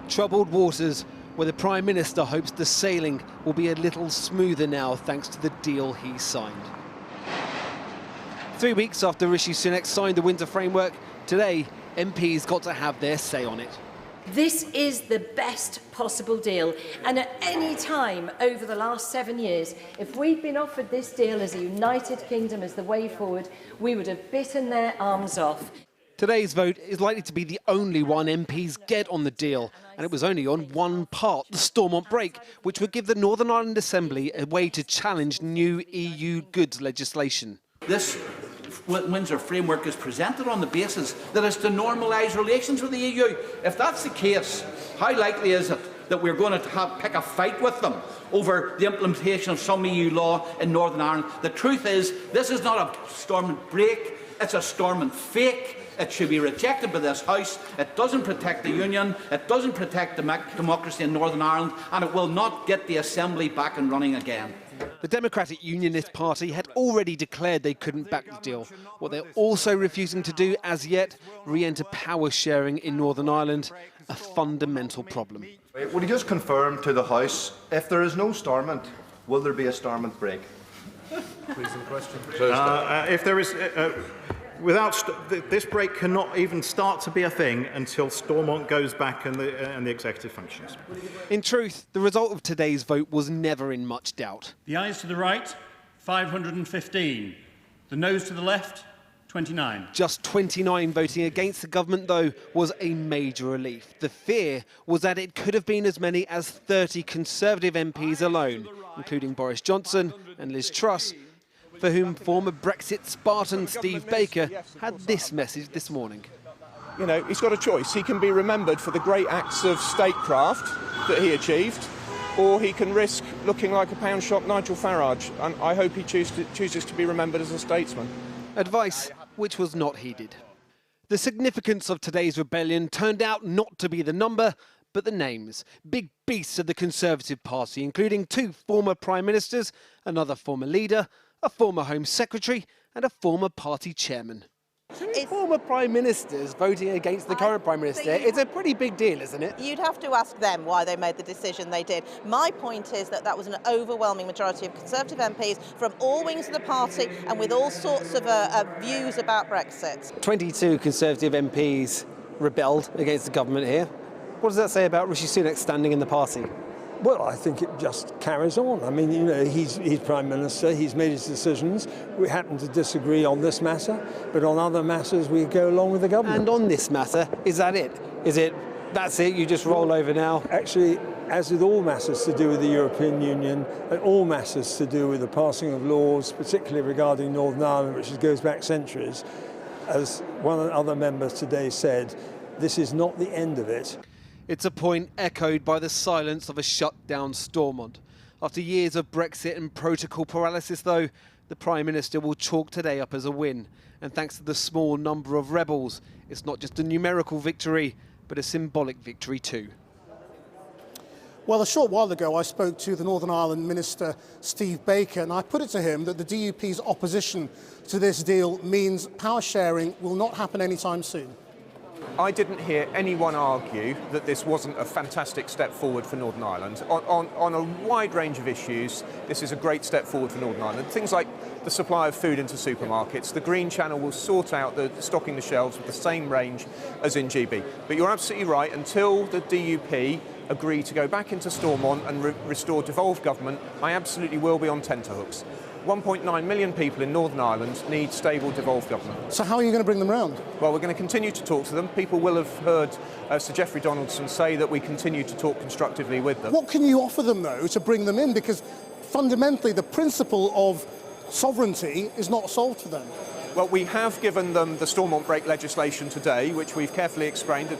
Troubled waters, where the Prime Minister hopes the sailing will be a little smoother now thanks to the deal he signed. 3 weeks after Rishi Sunak signed the Windsor framework, today MPs got to have their say on it. This is the best possible deal, and at any time over the last 7 years, if we'd been offered this deal as a United Kingdom as the way forward, we would have bitten their arms off. Today's vote is likely to be the only one MPs get on the deal, and it was only on one part, the Stormont break, which would give the Northern Ireland Assembly a way to challenge new EU goods legislation. This Windsor framework is presented on the basis that it's to normalise relations with the EU. If that's the case, how likely is it that we're going to pick a fight with them over the implementation of some EU law in Northern Ireland? The truth is, this is not a Stormont break, it's a Stormont fake. It should be rejected by this House. It doesn't protect the Union, it doesn't protect democracy in Northern Ireland, and it will not get the Assembly back and running again. The Democratic Unionist Party had already declared they couldn't back the deal. What they're also refusing to do as yet, re-enter power sharing in Northern Ireland, a fundamental problem. Would you just confirm to the House, if there is no Stormont, will there be a Stormont break? Please, the question. If there is... this break cannot even start to be a thing until Stormont goes back and the executive functions. In truth, the result of today's vote was never in much doubt. The ayes to the right, 515. The noes to the left, 29. Just 29 voting against the government, though, was a major relief. The fear was that it could have been as many as 30 Conservative MPs alone, including Boris Johnson and Liz Truss, for whom former Brexit Spartan Steve Baker had this message this morning. You know, he's got a choice. He can be remembered for the great acts of statecraft that he achieved, or he can risk looking like a pound-shop Nigel Farage, and I hope he chooses to be remembered as a statesman. Advice which was not heeded. The significance of today's rebellion turned out not to be the number, but the names. Big beasts of the Conservative Party, including 2 former Prime Ministers, another former leader, a former Home Secretary and a former party chairman. Former Prime Ministers voting against the current Prime Minister, it's a pretty big deal, isn't it? You'd have to ask them why they made the decision they did. My point is that was an overwhelming majority of Conservative MPs from all wings of the party and with all sorts of views about Brexit. 22 Conservative MPs rebelled against the government here. What does that say about Rishi Sunak standing in the party? Well, I think it just carries on. I mean, you know, he's Prime Minister, he's made his decisions. We happen to disagree on this matter, but on other matters we go along with the government. And on this matter, is that it? Is it, that's it, you just roll over now? Actually, as with all matters to do with the European Union, and all matters to do with the passing of laws, particularly regarding Northern Ireland, which goes back centuries, as one of the other members today said, this is not the end of it. It's a point echoed by the silence of a shut-down Stormont. After years of Brexit and protocol paralysis, though, the Prime Minister will chalk today up as a win. And thanks to the small number of rebels, it's not just a numerical victory, but a symbolic victory too. Well, a short while ago, I spoke to the Northern Ireland Minister, Steve Baker, and I put it to him that the DUP's opposition to this deal means power sharing will not happen anytime soon. I didn't hear anyone argue that this wasn't a fantastic step forward for Northern Ireland. On a wide range of issues, this is a great step forward for Northern Ireland. Things like the supply of food into supermarkets. The Green Channel will sort out stocking the shelves with the same range as in GB. But you're absolutely right, until the DUP agree to go back into Stormont and restore devolved government, I absolutely will be on tenterhooks. 1.9 million people in Northern Ireland need stable, devolved government. So how are you going to bring them round? Well, we're going to continue to talk to them. People will have heard Sir Geoffrey Donaldson say that we continue to talk constructively with them. What can you offer them, though, to bring them in? Because fundamentally, the principle of sovereignty is not solved for them. Well, we have given them the Stormont break legislation today, which we've carefully explained.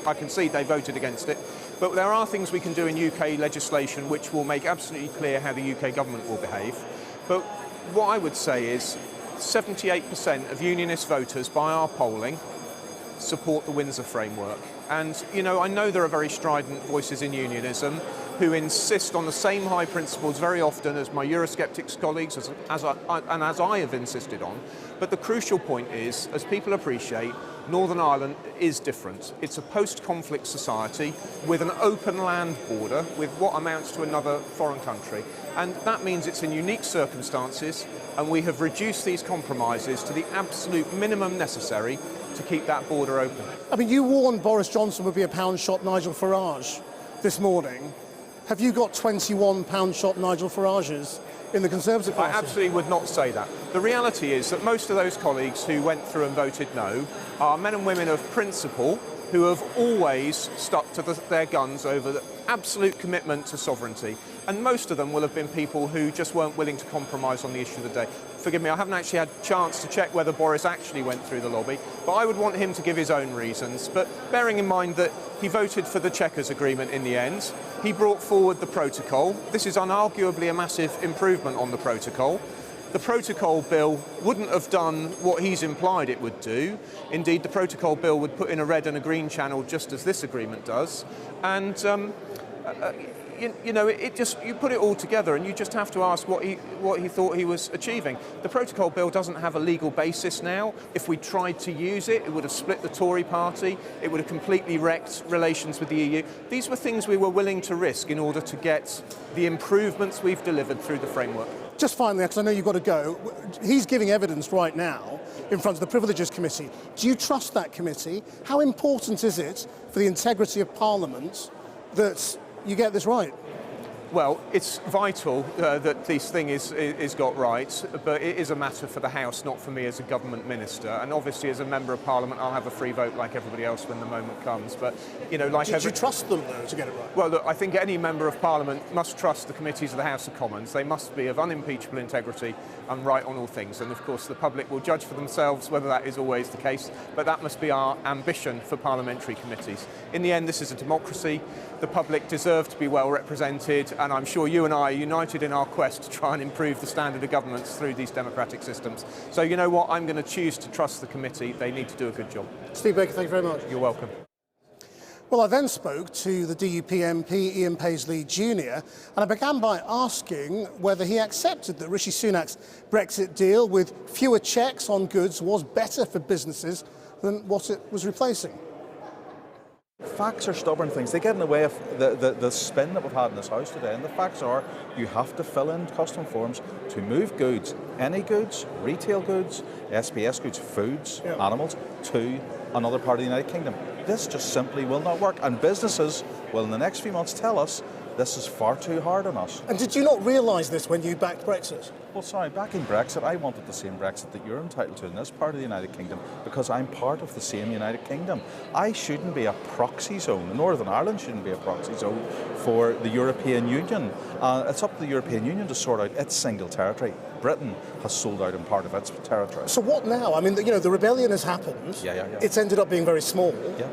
I concede they voted against it. But there are things we can do in UK legislation which will make absolutely clear how the UK government will behave. But what I would say is 78% of unionist voters by our polling support the Windsor framework. And, you know, I know there are very strident voices in unionism who insist on the same high principles very often as my Eurosceptics colleagues as I have insisted on. But the crucial point is, as people appreciate, Northern Ireland is different. It's a post-conflict society with an open land border with what amounts to another foreign country. And that means it's in unique circumstances, and we have reduced these compromises to the absolute minimum necessary to keep that border open. I mean, you warned Boris Johnson would be a pound-shot Nigel Farage this morning. Have you got 21 pound-shot Nigel Farages in the Conservative Party? I absolutely would not say that. The reality is that most of those colleagues who went through and voted no are men and women of principle who have always stuck to their guns over the absolute commitment to sovereignty. And most of them will have been people who just weren't willing to compromise on the issue of the day. Forgive me, I haven't actually had a chance to check whether Boris actually went through the lobby, but I would want him to give his own reasons. But bearing in mind that he voted for the Chequers Agreement in the end, he brought forward the protocol. This is unarguably a massive improvement on the protocol. The protocol bill wouldn't have done what he's implied it would do. Indeed, the protocol bill would put in a red and a green channel just as this agreement does. And you know, you put it all together and you just have to ask what he thought he was achieving. The protocol bill doesn't have a legal basis now. If we tried to use it, it would have split the Tory party. It would have completely wrecked relations with the EU. These were things we were willing to risk in order to get the improvements we've delivered through the framework. Just finally, because I know you've got to go, he's giving evidence right now in front of the Privileges Committee. Do you trust that committee? How important is it for the integrity of Parliament that you get this right? Well, it's vital that this thing is got right, but it is a matter for the House, not for me as a government minister. And obviously, as a member of Parliament, I'll have a free vote like everybody else when the moment comes. But you know, like do you trust them though to get it right? Well, look, I think any member of Parliament must trust the committees of the House of Commons. They must be of unimpeachable integrity and right on all things. And of course, the public will judge for themselves whether that is always the case. But that must be our ambition for parliamentary committees. In the end, this is a democracy. The public deserve to be well represented, and I'm sure you and I are united in our quest to try and improve the standard of governance through these democratic systems. So you know what? I'm going to choose to trust the committee. They need to do a good job. Steve Baker, thank you very much. You're welcome. Well, I then spoke to the DUP MP, Ian Paisley Jr., and I began by asking whether he accepted that Rishi Sunak's Brexit deal with fewer checks on goods was better for businesses than what it was replacing. Facts are stubborn things. They get in the way of the spin that we've had in this house today. And the facts are you have to fill in custom forms to move goods, any goods, retail goods, SPS goods, foods, animals, to another part of the United Kingdom. This just simply will not work. And businesses will in the next few months tell us this is far too hard on us. And did you not realise this when you backed Brexit? Well, sorry, backing Brexit, I wanted the same Brexit that you're entitled to in this part of the United Kingdom because I'm part of the same United Kingdom. I shouldn't be a proxy zone. Northern Ireland shouldn't be a proxy zone for the European Union. It's up to the European Union to sort out its single territory. Britain has sold out in part of its territory. So what now? I mean, you know, the rebellion has happened. Yeah. It's ended up being very small. Yeah.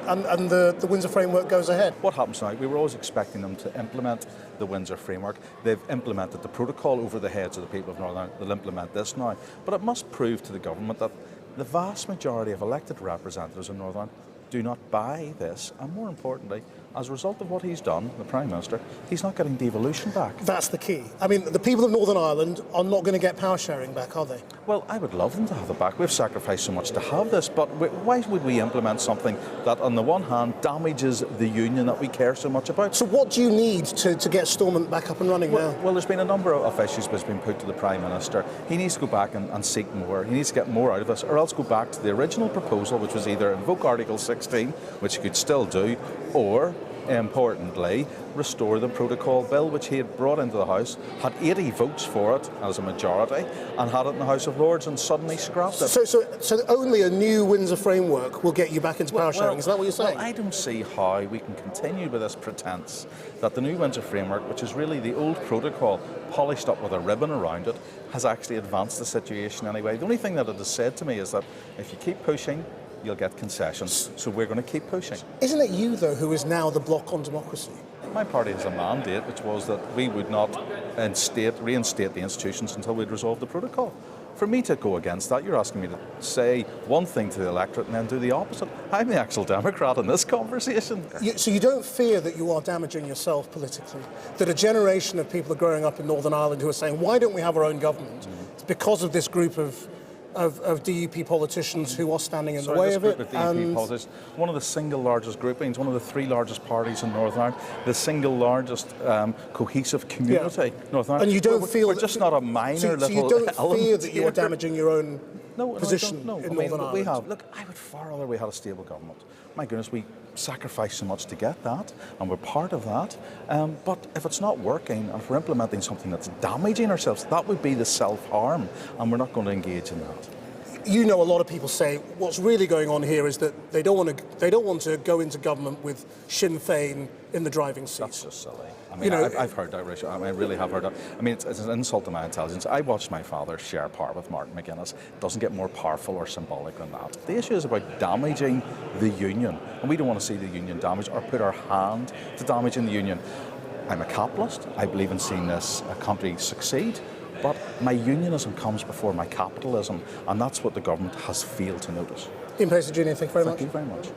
And the Windsor framework goes ahead. What happens now? We were always expecting them to implement the Windsor framework. They've implemented the protocol over the heads of the people of Northern Ireland. They'll implement this now. But it must prove to the government that the vast majority of elected representatives in Northern Ireland do not buy this. And more importantly, as a result of what he's done, the Prime Minister, he's not getting devolution back. That's the key. I mean, the people of Northern Ireland are not going to get power sharing back, are they? Well, I would love them to have it back. We've sacrificed so much to have this, but why would we implement something that, on the one hand, damages the union that we care so much about? So what do you need to get Stormont back up and running now? Well, there's been a number of issues that's been put to the Prime Minister. He needs to go back and seek more. He needs to get more out of us, or else go back to the original proposal, which was either invoke Article 16, which he could still do, or importantly, restore the protocol bill, which he had brought into the House, had 80 votes for it as a majority, and had it in the House of Lords, and suddenly scrapped it. So only a new Windsor framework will get you back into power sharing, is that what you're saying? Well, I don't see how we can continue with this pretence that the new Windsor framework, which is really the old protocol polished up with a ribbon around it, has actually advanced the situation anyway. The only thing that it has said to me is that if you keep pushing, you'll get concessions. So we're going to keep pushing. Isn't it you, though, who is now the block on democracy? My party has a mandate, which was that we would not reinstate the institutions until we'd resolved the protocol. For me to go against that, you're asking me to say one thing to the electorate and then do the opposite. I'm the actual Democrat in this conversation. So you don't fear that you are damaging yourself politically? That a generation of people are growing up in Northern Ireland who are saying, why don't we have our own government? It's because of this group of DUP politicians who are standing in the way of it. One of the single largest groupings, one of the 3 largest parties in Northern Ireland, the single largest cohesive community. Northern Ireland. And you don't feel we're just not a minor little so you don't element fear that you here. are damaging your own position no, in Northern Ireland? We have. Look, I would far rather we had a stable government. My goodness, we sacrificed so much to get that, and we're part of that. But if it's not working, and if we're implementing something that's damaging ourselves, that would be the self-harm, and we're not going to engage in that. You know, a lot of people say what's really going on here is that they don't want to go into government with Sinn Féin in the driving seat. That's just silly. I mean, I've heard that, Rishi. I mean, I really have heard that. I mean, it's an insult to my intelligence. I watched my father share power with Martin McGuinness. It doesn't get more powerful or symbolic than that. The issue is about damaging the union, and we don't want to see the union damaged or put our hand to damaging the union. I'm a capitalist. I believe in seeing this country succeed. But my unionism comes before my capitalism, and that's what the government has failed to notice. Ian Paisley Jr., thank you very much. Thank you very much.